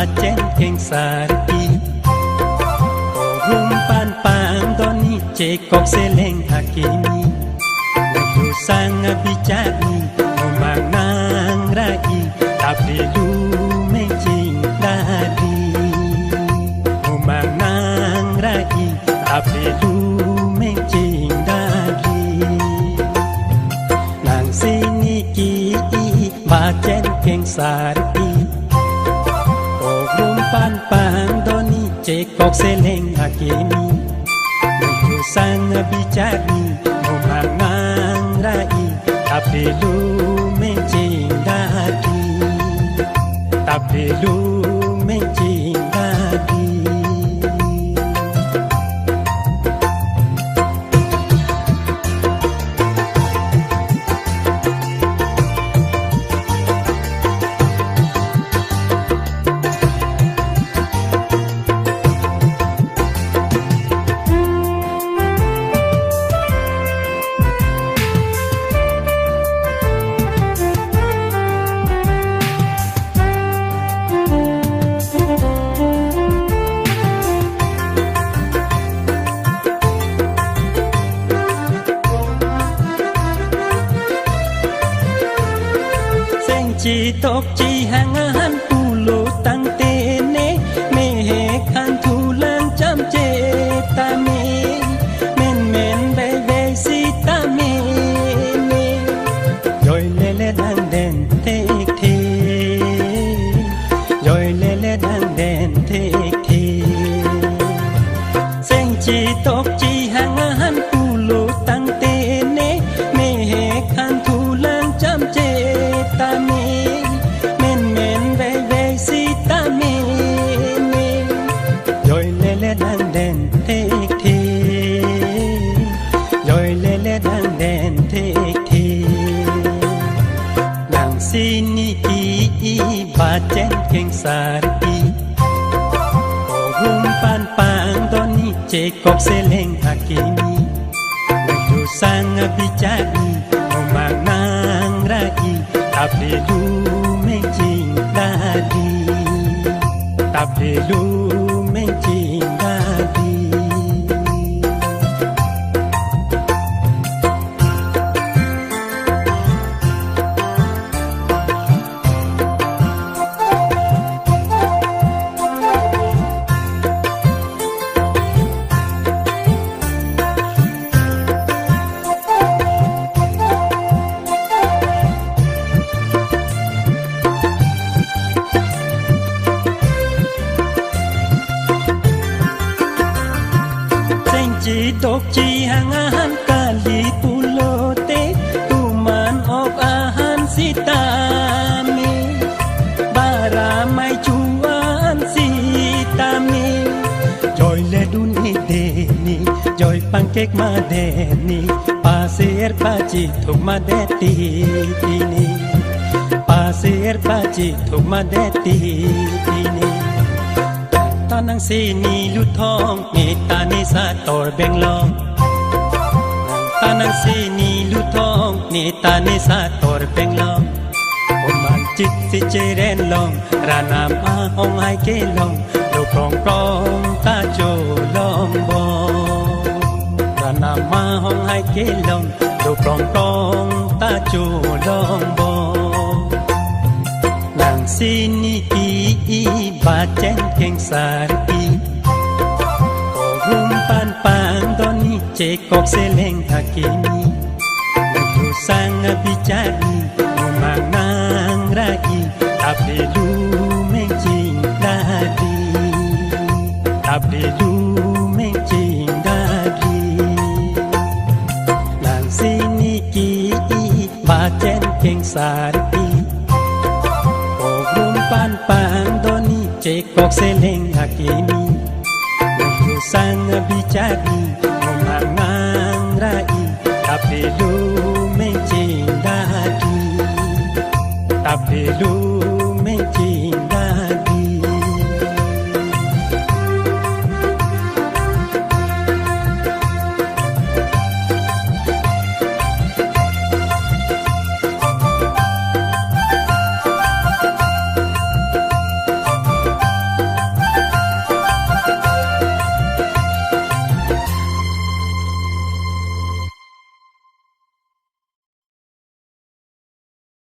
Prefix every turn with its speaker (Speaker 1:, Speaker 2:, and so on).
Speaker 1: bacen keng sarti rumpan pang doni cekok seleng hakimi Waktu sanga bicari memanang rai tapi lu mencing dadi memanang rai tapi lu mencing dadi nang sini ki bacen keng sarti rumpan pang doni cekok seleng hakimi Waktu sanga bicari memanang rai tapi lu mencing dadi tapi lu mencing dadi Ci tok ci hangahan pulo tang tene mehek hantulan jam cetame men men bebe si tame joy lele dang den tek te joy lele dang den tek te seng ci tok ci hangahan pulo tang tene mehek hantulan jam cetame đang đèn thế thế rồi lele đang đèn thế thế nàng xin ki ba chen keng sarti rumpan pang doni cekok seleng hakimi waktu sanga bicari memanang rai tapi lu mencing dadi tapi lu mencing dadi Ci tok ci hangahan kali pulo te tuman ok ahan sitame baramai cuan sitame joy le duni deni joy pancake madeni pasir paci thuk madeti tini pasir paci thuk madeti tini Tanang sini lutong ni tani sa tor benglong Tanang sini lutong ni tani sa tor benglong Oman chit si chiren long ranam ahong hai ke long lo prong prong ta cho long bo ranam ahong hai ke long lo prong prong ta cho long bo Nang sini ki bacen keng sarti rumpan pang doni cekok seleng hakimi Waktu sanga bicari memanang rai tapi lu mencing dadi tapi lu mencing dadi Nang sini ki bacen keng sarti rumpan pang doni cekok seleng hakimi Waktu sanga bicari memanang rai tapi lu mencing dadi tapi lu